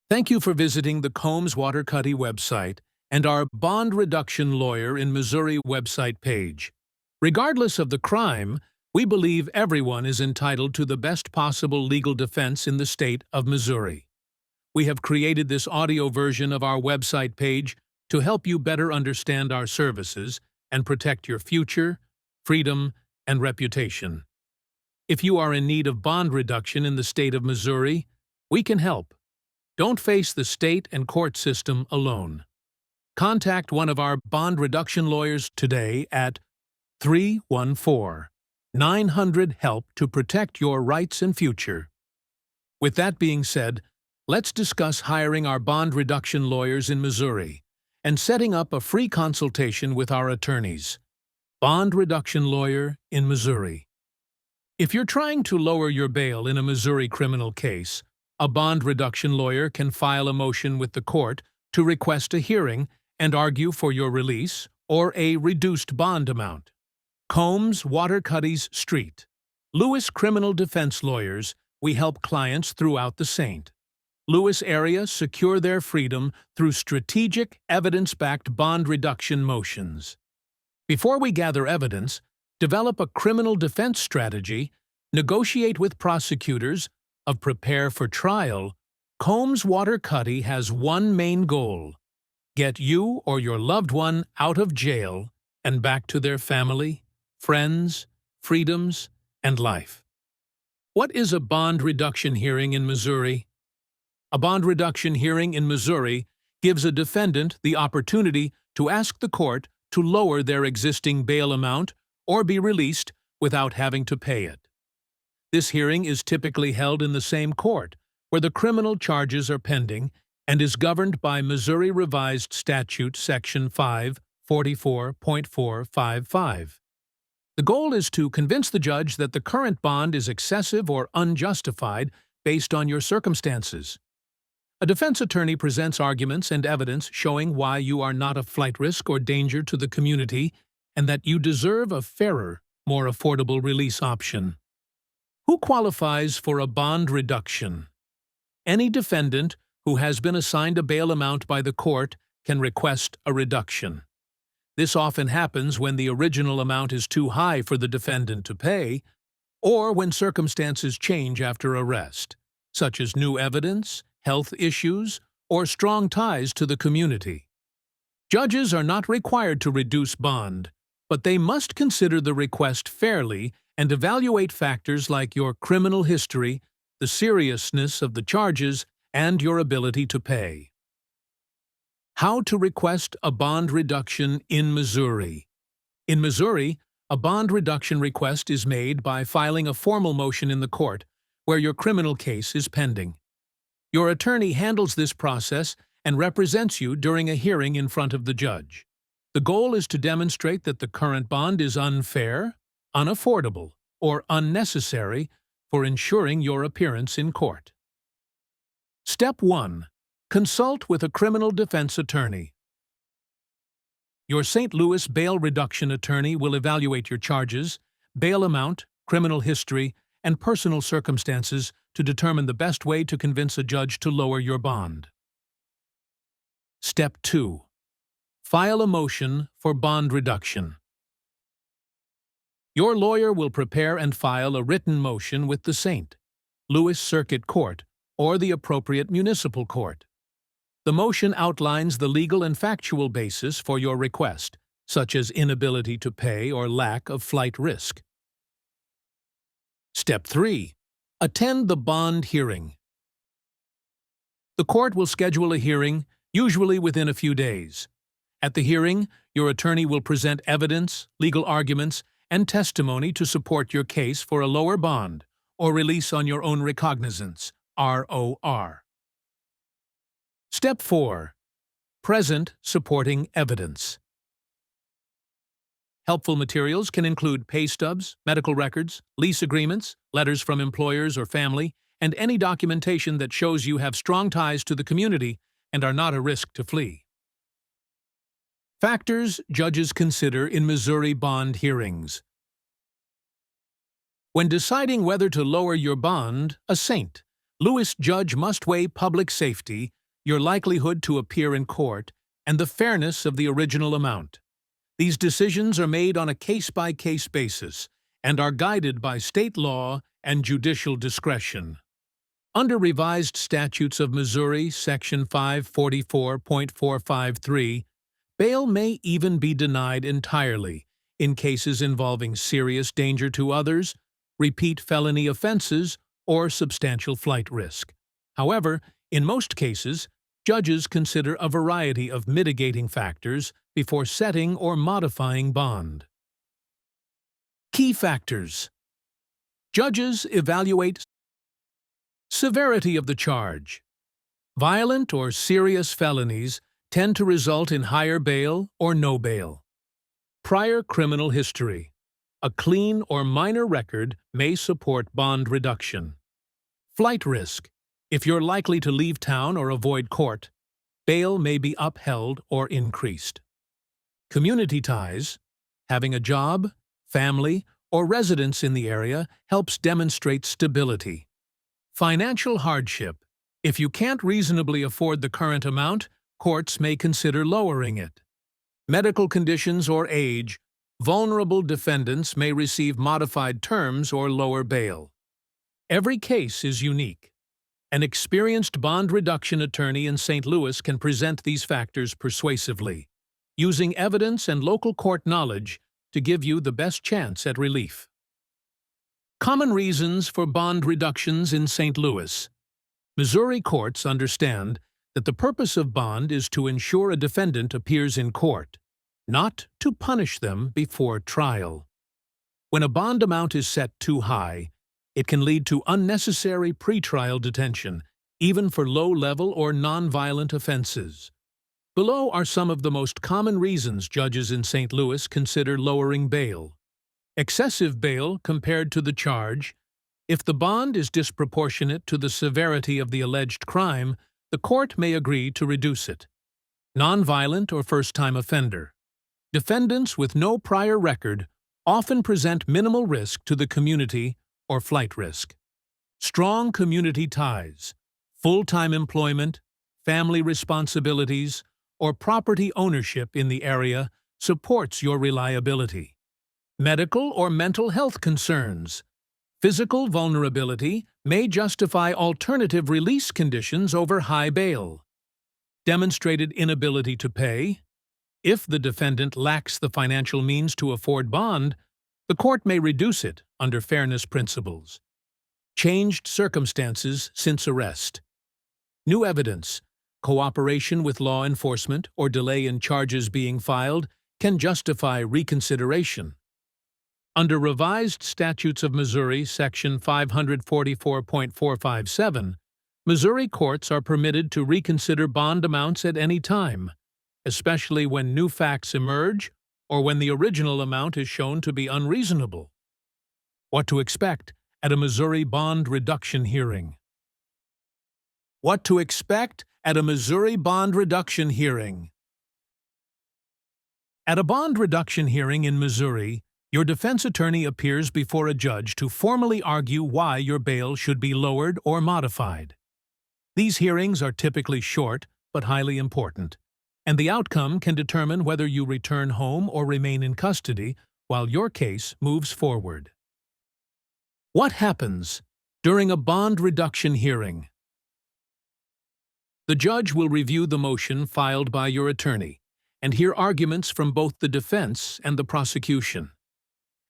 Thank you for visiting the Waterkotte website and our Bond Reduction Lawyer in Missouri website page. Regardless of the crime, we believe everyone is entitled to the best possible legal defense in the state of Missouri. We have created this audio version of our website page to help you better understand our services and protect your future, freedom, and reputation. If you are in need of bond reduction in the state of Missouri, we can help. Don't face the state and court system alone. Contact one of our bond reduction lawyers today at 314-900-HELP to protect your rights and future. With that being said, let's discuss hiring our bond reduction lawyers in Missouri and setting up a free consultation with our attorneys. Bond Reduction Lawyer in Missouri. If you're trying to lower your bail in a Missouri criminal case, a bond reduction lawyer can file a motion with the court to request a hearing and argue for your release or a reduced bond amount. Waterkotte Street. Lewis Criminal Defense Lawyers, we help clients throughout the St. Louis area secure their freedom through strategic, evidence-backed bond reduction motions. Before we gather evidence, develop a criminal defense strategy, negotiate with prosecutors, prepare for trial, Waterkotte has one main goal: get you or your loved one out of jail and back to their family, friends, freedoms, and life. What is a bond reduction hearing in Missouri? A bond reduction hearing in Missouri gives a defendant the opportunity to ask the court to lower their existing bail amount or be released without having to pay it. This hearing is typically held in the same court where the criminal charges are pending and is governed by Missouri Revised Statute Section 544.455. The goal is to convince the judge that the current bond is excessive or unjustified based on your circumstances. A defense attorney presents arguments and evidence showing why you are not a flight risk or danger to the community and that you deserve a fairer, more affordable release option. Who qualifies for a bond reduction? Any defendant who has been assigned a bail amount by the court can request a reduction. This often happens when the original amount is too high for the defendant to pay, or when circumstances change after arrest, such as new evidence, health issues, or strong ties to the community. Judges are not required to reduce bond, but they must consider the request fairly and evaluate factors like your criminal history, the seriousness of the charges, and your ability to pay. How to request a bond reduction in Missouri. In Missouri, a bond reduction request is made by filing a formal motion in the court where your criminal case is pending. Your attorney handles this process and represents you during a hearing in front of the judge. The goal is to demonstrate that the current bond is unfair, unaffordable, or unnecessary for ensuring your appearance in court. Step 1. Consult with a criminal defense attorney. Your St. Louis bail reduction attorney will evaluate your charges, bail amount, criminal history, and personal circumstances to determine the best way to convince a judge to lower your bond. Step 2. File a motion for bond reduction. Your lawyer will prepare and file a written motion with the St. Louis Circuit Court or the appropriate municipal court. The motion outlines the legal and factual basis for your request, such as inability to pay or lack of flight risk. Step 3. Attend the bond hearing. The court will schedule a hearing, usually within a few days. At the hearing, your attorney will present evidence, legal arguments, and testimony to support your case for a lower bond or release on your own recognizance, ROR. Step 4. Present supporting evidence. Helpful materials can include pay stubs, medical records, lease agreements, letters from employers or family, and any documentation that shows you have strong ties to the community and are not a risk to flee. Factors judges consider in Missouri bond hearings. When deciding whether to lower your bond, a St. Louis judge must weigh public safety, your likelihood to appear in court, and the fairness of the original amount. These decisions are made on a case-by-case basis and are guided by state law and judicial discretion. Under revised statutes of Missouri, Section 544.453, bail may even be denied entirely in cases involving serious danger to others, repeat felony offenses, or substantial flight risk. However, in most cases, judges consider a variety of mitigating factors before setting or modifying bond. Key factors. Judges evaluate severity of the charge. Violent or serious felonies tend to result in higher bail or no bail. Prior criminal history. A clean or minor record may support bond reduction. Flight risk. If you're likely to leave town or avoid court, bail may be upheld or increased. Community ties. Having a job, family, or residence in the area helps demonstrate stability. Financial hardship. If you can't reasonably afford the current amount, courts may consider lowering it. Medical conditions or age. Vulnerable defendants may receive modified terms or lower bail. Every case is unique. An experienced bond reduction attorney in St. Louis can present these factors persuasively, using evidence and local court knowledge to give you the best chance at relief. Common reasons for bond reductions in St. Louis. Missouri courts understand that the purpose of bond is to ensure a defendant appears in court, not to punish them before trial. When a bond amount is set too high, it can lead to unnecessary pretrial detention, even for low-level or non-violent offenses. Below are some of the most common reasons judges in St. Louis consider lowering bail. Excessive bail compared to the charge. If the bond is disproportionate to the severity of the alleged crime, the court may agree to reduce it. Non-violent or first-time offender. Defendants with no prior record often present minimal risk to the community or flight risk. Strong community ties, full-time employment, family responsibilities, or property ownership in the area supports your reliability. Medical or mental health concerns. Physical vulnerability may justify alternative release conditions over high bail. Demonstrated inability to pay. If the defendant lacks the financial means to afford bond, the court may reduce it under fairness principles. Changed circumstances since arrest. New evidence, cooperation with law enforcement, or delay in charges being filed can justify reconsideration. Under revised statutes of Missouri, Section 544.457, Missouri courts are permitted to reconsider bond amounts at any time, especially when new facts emerge or when the original amount is shown to be unreasonable. What to expect at a Missouri bond reduction hearing. What to expect at a Missouri bond reduction hearing. At a bond reduction hearing in Missouri, your defense attorney appears before a judge to formally argue why your bail should be lowered or modified. These hearings are typically short but highly important, and the outcome can determine whether you return home or remain in custody while your case moves forward. What happens during a bond reduction hearing? The judge will review the motion filed by your attorney and hear arguments from both the defense and the prosecution.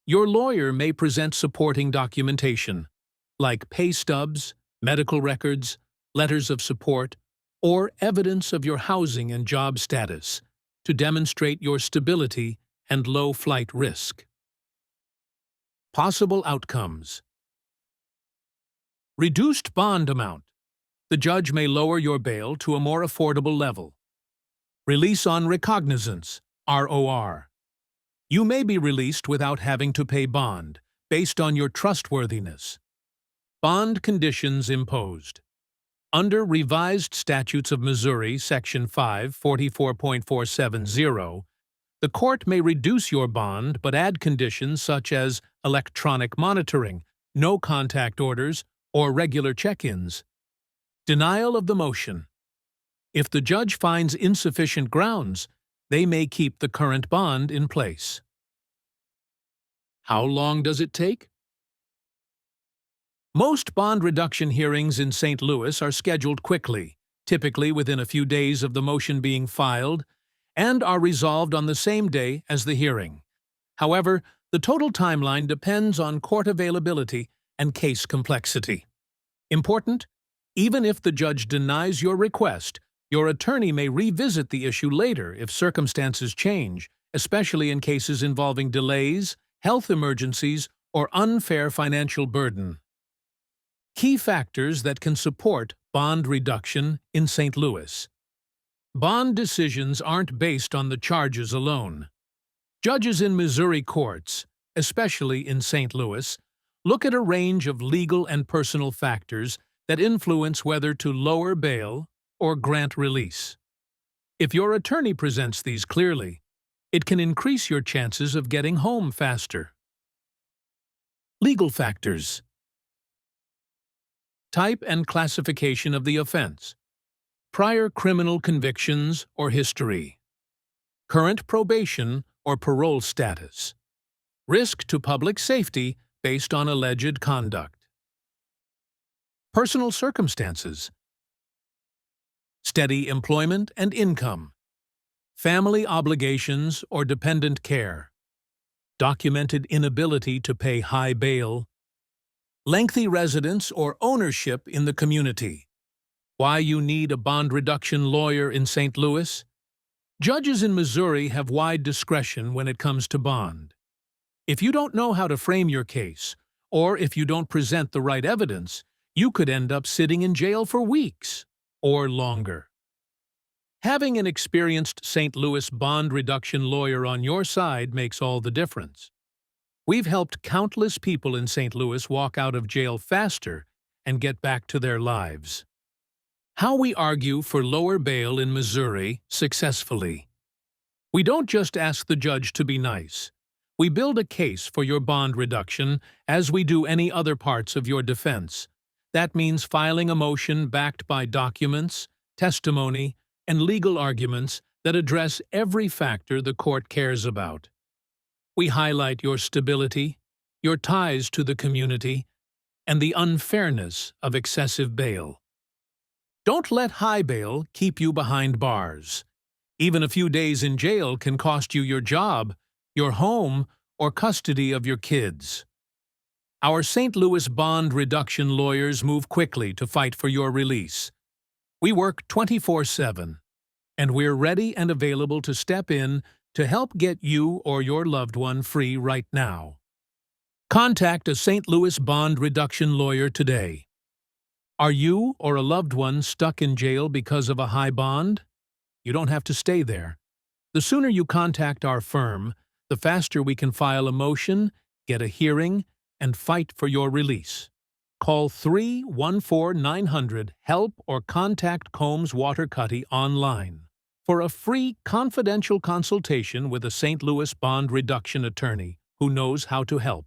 Your lawyer may present supporting documentation, like pay stubs, medical records, letters of support, or evidence of your housing and job status to demonstrate your stability and low flight risk. Possible outcomes. Reduced bond amount. The judge may lower your bail to a more affordable level. Release on recognizance, ROR. You may be released without having to pay bond, based on your trustworthiness. Bond conditions imposed. Under revised statutes of Missouri, Section 544.470, the court may reduce your bond but add conditions such as electronic monitoring, no contact orders, or regular check-ins. Denial of the motion. If the judge finds insufficient grounds, they may keep the current bond in place. How long does it take? Most bond reduction hearings in St. Louis are scheduled quickly, typically within a few days of the motion being filed, and are resolved on the same day as the hearing. However, the total timeline depends on court availability and case complexity. Important: even if the judge denies your request, your attorney may revisit the issue later if circumstances change, especially in cases involving delays, health emergencies, or unfair financial burden. Key factors that can support bond reduction in St. Louis. Bond decisions aren't based on the charges alone. Judges in Missouri courts, especially in St. Louis, look at a range of legal and personal factors that influence whether to lower bail or grant release. If your attorney presents these clearly, it can increase your chances of getting home faster. Legal factors. Type and classification of the offense. Prior criminal convictions or history. Current probation or parole status. Risk to public safety based on alleged conduct. Personal circumstances. Steady employment and income. Family obligations or dependent care. Documented inability to pay high bail. Lengthy residence or ownership in the community. Why you need a bond reduction lawyer in St. Louis? Judges in Missouri have wide discretion when it comes to bond. If you don't know how to frame your case, or if you don't present the right evidence, you could end up sitting in jail for weeks or longer. Having an experienced St. Louis bond reduction lawyer on your side makes all the difference. We've helped countless people in St. Louis walk out of jail faster and get back to their lives. How we argue for lower bail in Missouri successfully. We don't just ask the judge to be nice. We build a case for your bond reduction as we do any other parts of your defense. That means filing a motion backed by documents, testimony, and legal arguments that address every factor the court cares about. We highlight your stability, your ties to the community, and the unfairness of excessive bail. Don't let high bail keep you behind bars. Even a few days in jail can cost you your job, your home, or custody of your kids. Our St. Louis bond reduction lawyers move quickly to fight for your release. We work 24/7, and we're ready and available to step in to help get you or your loved one free right now. Contact a St. Louis bond reduction lawyer today. Are you or a loved one stuck in jail because of a high bond? You don't have to stay there. The sooner you contact our firm, the faster we can file a motion, get a hearing, and fight for your release. Call 314-900-HELP or contact Combs Waterkotte online for a free confidential consultation with a St. Louis bond reduction attorney who knows how to help.